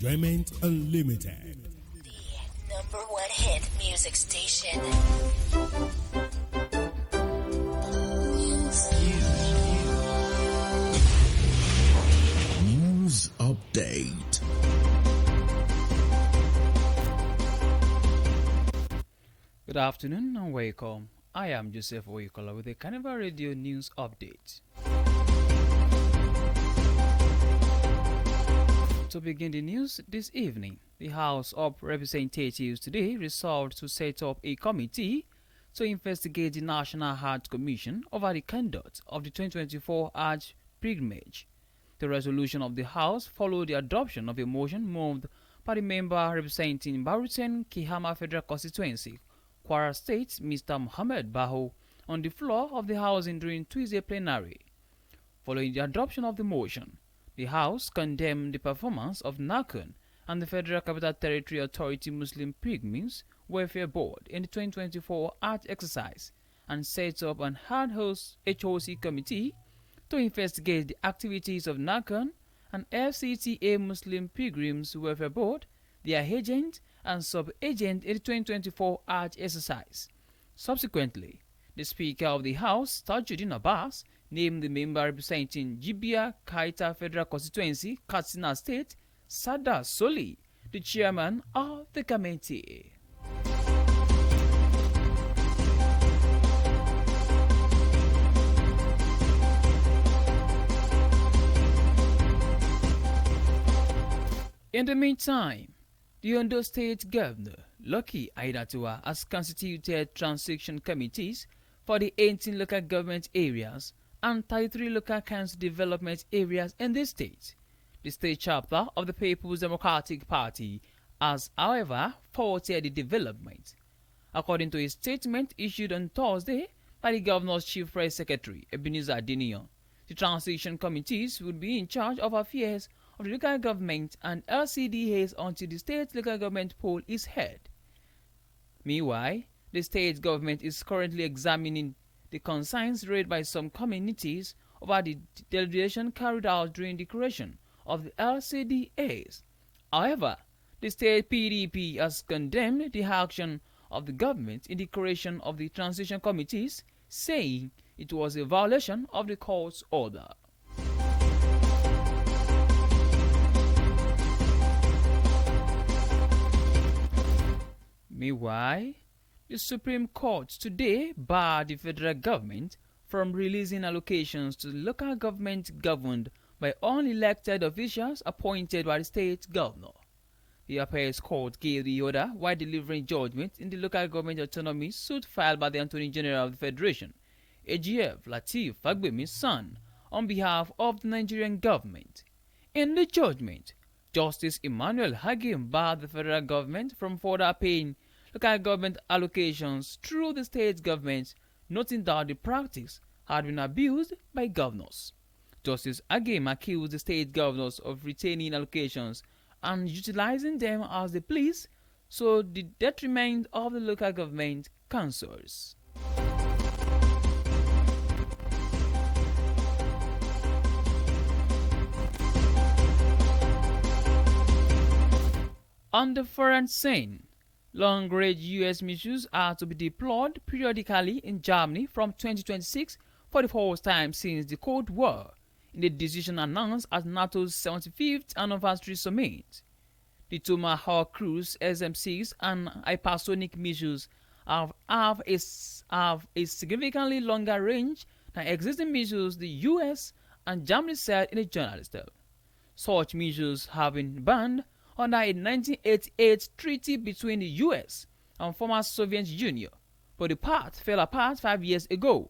Enjoyment Unlimited. The number one hit music station. News update. Good afternoon and welcome. I am Joseph Oyikola with the Carnival Radio News Update. To begin the news this evening, the House of Representatives today resolved to set up a committee to investigate the National Hajj Commission over the conduct of the 2024 Hajj pilgrimage. The resolution of the House followed the adoption of a motion moved by the member representing Baruten Kihama Federal Constituency, Kwara State, Mr. Mohammed Baho, on the floor of the House during Tuesday plenary. Following the adoption of the motion, the House condemned the performance of NACON and the Federal Capital Territory Authority Muslim Pilgrims Welfare Board in the 2024 Hajj exercise and set up an HOC committee to investigate the activities of NACON and FCTA Muslim Pilgrims Welfare Board, their agent and sub-agent in the 2024 Hajj exercise. Subsequently, the Speaker of the House, Tajuddin Abbas, named the member representing Jibia Kaita Federal Constituency, Katsina State, Sada Soli, the chairman of the committee. In the meantime, the Oyo State Governor, Lucky Aiyedatiwa, has constituted transition committees for the 18 local government areas and 33 local council development areas in the state. The state chapter of the People's Democratic Party has, however, faulted the development. According to a statement issued on Thursday by the governor's chief press secretary, Ebenezer Adeniyan, the transition committees would be in charge of affairs of the local government and LCDAs until the state local government poll is held. Meanwhile, the state government is currently examining the concerns raised by some communities over the deliberation carried out during the creation of the LCDAs. However, the state PDP has condemned the action of the government in the creation of the transition committees, saying it was a violation of the court's order. Meanwhile, the Supreme Court today barred the federal government from releasing allocations to the local government governed by unelected officials appointed by the state governor. The Appeals Court gave the order while delivering judgment in the local government autonomy suit filed by the Attorney General of the Federation, AGF Lateef Fagbemi's son, on behalf of the Nigerian government. In the judgment, Justice Emmanuel Hagim barred the federal government from further paying local government allocations through the state government, noting that the practice had been abused by governors. Justice Agim accused the state governors of retaining allocations and utilizing them as they please, so the detriment of the local government councils. On the foreign scene, long-range U.S. missiles are to be deployed periodically in Germany from 2026 for the first time since the Cold War, in the decision announced at NATO's 75th anniversary summit. The Tomahawk cruise SM-6 and hypersonic missiles have a significantly longer range than existing missiles the U.S. and Germany said in a journal article. Such missiles have been banned under a 1988 treaty between the U.S. and former Soviet Union, but the pact fell apart 5 years ago.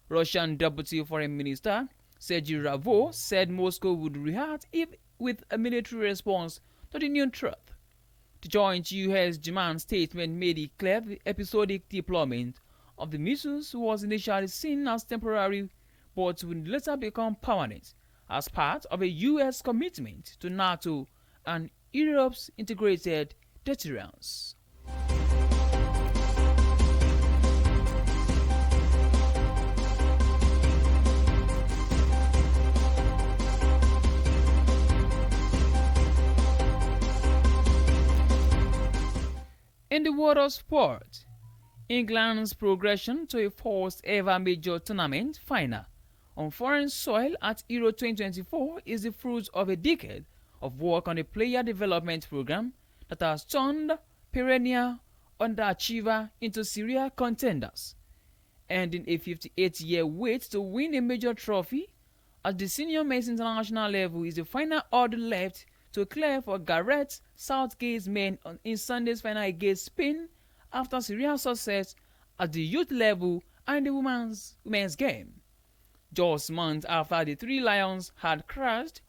Russian Deputy Foreign Minister Sergei Ravov said Moscow would react with a military response to the new threat. The joint U.S.-German statement made it clear the episodic deployment of the missiles was initially seen as temporary but would later become permanent as part of a U.S. commitment to NATO and Europe's integrated deterrence. In the world of sport, England's progression to a first-ever major tournament final on foreign soil at Euro 2024 is the fruit of a decade of work on a player development program that has turned perennial underachiever into serial contenders. Ending a 58-year wait to win a major trophy at the senior men's international level is the final hurdle left to clear for Gareth Southgate's men in Sunday's final against Spain after serial success at the youth level and the women's game. Just months after the Three Lions had crashed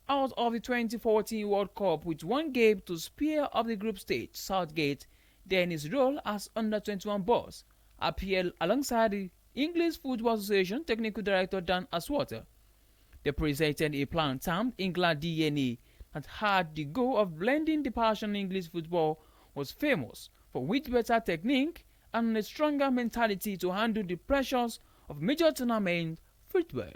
out of the 2014 World Cup with one game to spear up the group stage, Southgate, then his role as under-21 boss, appeared alongside the English Football Association Technical Director Dan Aswater. They presented a plan termed England DNA that had the goal of blending the passion English football was famous for with better technique and a stronger mentality to handle the pressures of major tournament football.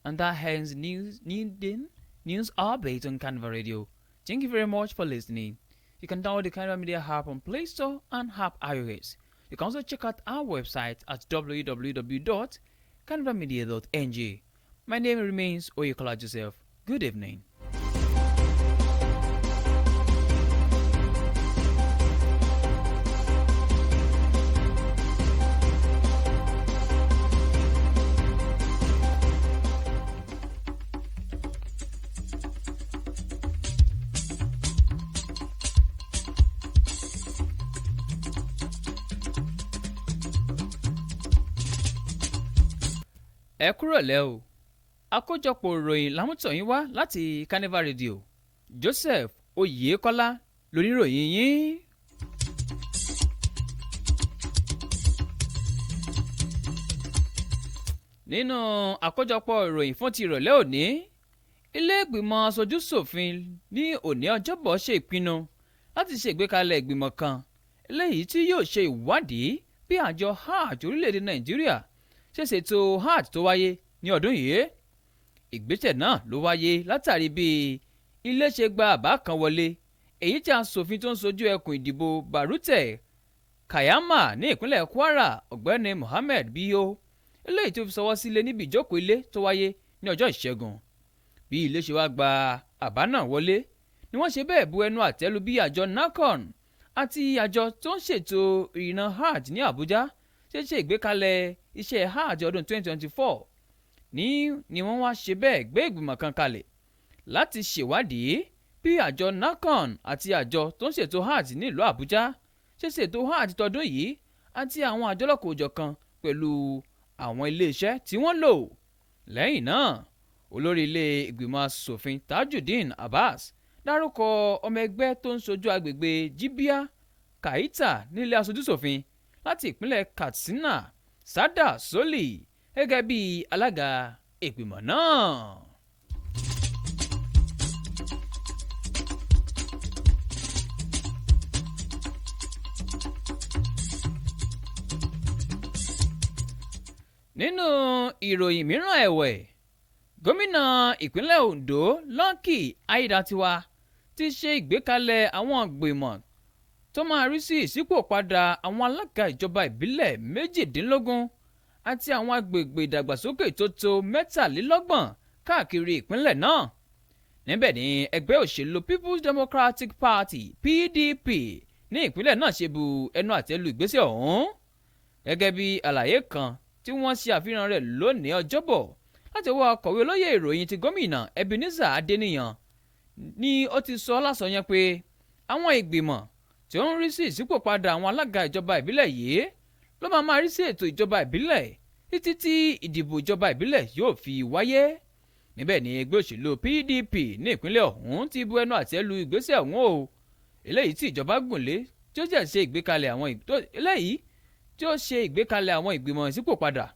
And that ends news update on Carnival Radio. Thank you very much for listening. You can download the Carnival Media app on Play Store and app iOS. You can also check out our website at www.carnivalmedia.ng. My name remains Oyo Joseph. Good evening. Ẹ kúrọ̀lẹ́ o, àkójọpọ̀ ìròyìn lámútọ̀yìn wá láti Carnival Radio. Joseph Oyèkọ́lá lóníròyìn yín. Nínú àkójọpọ̀ ìròyìn fún ti ìrọ̀lẹ́ òní, ilé ìgbìmọ̀ aṣojú-ṣòfin ní òní ọjọ́bọ̀ ṣe ìpinnu láti ṣe ìgbékalẹ̀ ìgbìmọ̀ kan eléyìí tí yóò ṣe ìwádìí bí àjọ hajj orílẹ̀-èdè Nàìjíríà ṣe ṣètò hajj tó wáyé ní ọdún yìí. Ìgbésẹ̀ náà ló wáyé látàrí bí ilé ṣe gba àbá kan wọlé èyí tí aṣòfin tó ń sojú ẹkùn ìdìbò Barute Kayama ní ìpínlẹ̀ Kwara ọ̀gbẹ́ni Mohammed Biyo eléyìí tó fi ṣọwọ́ sílé níbi ìjókòó ilé tó wáyé ní ọjọ́ Ìṣẹ́gun. Bí ilé ṣe wá gba àbá náà wọlé ni wọ́n ṣe bẹ́ẹ̀ bu ẹnu àtẹ́lu bí àjọ NACON àti àjọ tó ń ṣètò ìrìnnà hajj ní Àbújá ṣe ìgbékalẹ̀ iṣẹ́ hajj ọdún 2024 ni wọ́n wá ṣe bẹ́ẹ̀ gbé ìgbìmọ̀ kan kalẹ̀ láti ṣèwádìí bí àjọ NACON àti àjọ tó ń ṣètò hajj nílùú Àbújá ṣe ṣètò hajj tọdún yìí àti àwọn àjọlọ́kọ̀ọ́jọ̀kan pẹ̀lú àwọn iléeṣẹ́ tí wọ́n lò. Lẹ́yìn náà olórí ilé ìgbìmọ̀ asòfin Tajudeen Abbas dárúkọ ọmọ ẹgbẹ́ tó ń ṣojú agbègbè Jibia Kaita nílé aṣojúṣòfin láti ìpínlẹ̀ Katsina Sada Soli gẹ́gẹ́ bí alága ìgbìmọ̀ náà. Nínú ìròyìn mìíràn ẹ̀wẹ̀, gómìnà ìpínlẹ̀ Ondo Lucky Aiyedatiwa ti ṣe ìgbékalẹ̀ àwọn ìgbìmọ̀ tó máa rí sí ìṣípòpadà àwọn alága ìjọba ìbílẹ̀ 18 àti àwọn agbègbè ìdàgbàsókè tó tó 23 káàkiri ìpínlẹ̀ náà. Níbẹ̀ ni ẹgbẹ́ òṣèlú People's Democratic Party PDP ní ìpínlẹ̀ náà ṣe bu ẹnu àtẹ́ lu ìgbésẹ̀ ọ̀hún. Gẹ́gẹ́ bí àlàyé kan tí wọ́n ṣe àfihàn rẹ̀ lónìí ọjọ́bọ̀ láti ọwọ́ akọ̀wé olóyè ìròyìn ti gómìnà Ebenezer Adeniyan ni ó ti sọ lásọyàn pé àwọn ìgbìmọ̀ tí ó ń rí sí ìṣípòpadà àwọn alága ìjọba ìbílẹ̀ yìí ló máa rí sí ètò ìjọba ìbílẹ̀ títí tí ìdìbò ìjọba ìbílẹ̀ yóò fi wáyé. Níbẹ̀ ni ẹgbẹ́ òṣèlú PDP ní ìpínlẹ̀ ọ̀hún ti bu ẹnu àtẹ́ lu ìgbésẹ̀ ọ̀hún o eléyìí tí ìjọba gùnlé tí ó jẹ́ ṣe ìgbékalẹ̀ àwọn ìgbìmọ̀ ìṣípòpadà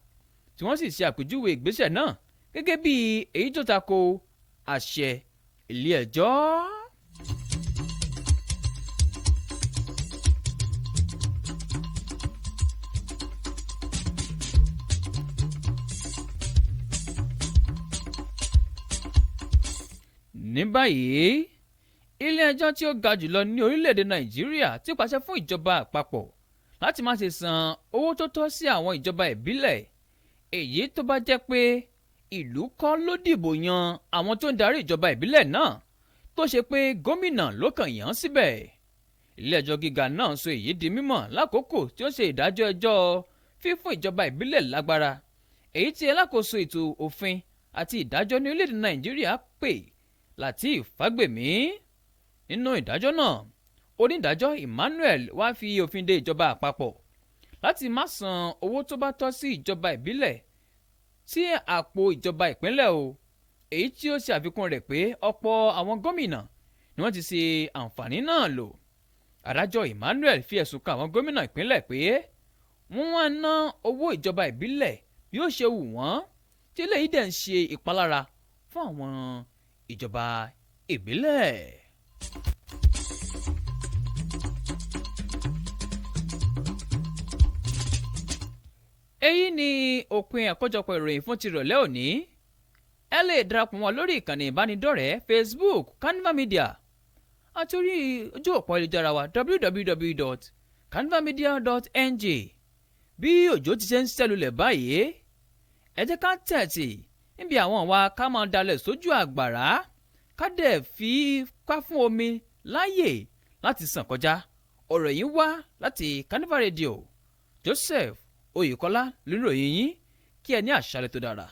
tí wọ́n sì ṣe àpèjúwe ìgbésẹ̀ náà gẹ́gẹ́ bí èyí tó tako àṣẹ ilé ẹjọ́. ní báyìí ilé-ẹjọ́ tí ó ga jùlọ ní orílẹ̀-èdè Nàìjíríà ti pàṣẹ fún ìjọba àpapọ̀ láti má ṣe san owó tó tọ́ sí àwọn ìjọba ìbílẹ̀ èyí tó bá jẹ́ pé ìlú kọ́ ló dìbò yan àwọn tó ń darí ìjọba ìbílẹ̀ náà tó ṣe pé gómìnà ló kàn yàn síbẹ̀. ilé-ẹjọ́ gíga náà sọ èyí di mímọ̀ lákòókò tí ó ṣe ìdájọ́ ẹjọ́ fífún ìjọba ìbílẹ̀ lágbára èyí tí alákòóso ètò òfin àti ìdájọ́ ní orílẹ̀-èdè Nàìjíríà pè Lateef Fagbemi. nínú ìdájọ́ náà onídàájọ́ Emmanuel wá fi òfin de ìjọba àpapọ̀ láti má san owó tó bá tọ́ sí ìjọba ìbílẹ̀ sí àpò ìjọba ìpínlẹ̀ o èyí tí ó ṣe àfikún rẹ̀ pé ọ̀pọ̀ àwọn gómìnà ni wọ́n ti ṣe àǹfààní náà lò. adájọ́ Emmanuel fi ẹ̀sùn kan àwọn gómìnà ìpínlẹ̀ pé wọ́n wá ná owó ìjọba ìbílẹ̀ bí ó ṣe wù wọ́n tí eléyìí dẹ̀ ń ṣe ìpalára fún àwọn ìjọba ìbílẹ̀. èyí ni òpin àkójọpọ̀ ìròyìn fún tìrọ̀lẹ́ òní. ẹ lè darapọ̀ wọn lórí ìkànnì ìbánidọ́rẹ̀ẹ́ Facebook Carnival Media àti orí ojú òpó ayélujára wa www.carnivalmedia.ng. bí òjò ti ṣe ń ṣẹlulẹ̀ báyìí ẹ jẹ́ ká tẹ̀tì níbi àwọn wa ká máa dalẹ̀ sójú àgbàrá ká dẹ̀ fi ká fún omi láàyè láti sàn kọjá. ọ̀rọ̀ yìí wá láti Carnival Radio. Joseph Oyèkọ́lá lóròyìn yín kí ẹ ní àṣálẹ́ tó dára.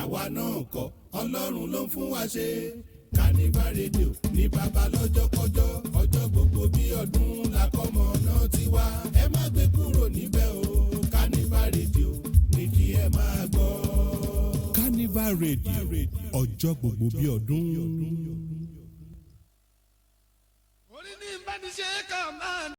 àwa náà kọ́ Ọlọ́run ló ń fún wa ṣe. Carnival Radio ní bàbá lọ́jọ́kọ́jọ́ ọjọ́ gbogbo bí ọdún làkọ́mọ náà ti wá. ẹ má gbé kúrò níbẹ̀ o. Carnival Radio ní kí ẹ máa gbọ́. Carnival Radio ọjọ́ gbogbo bí ọdún.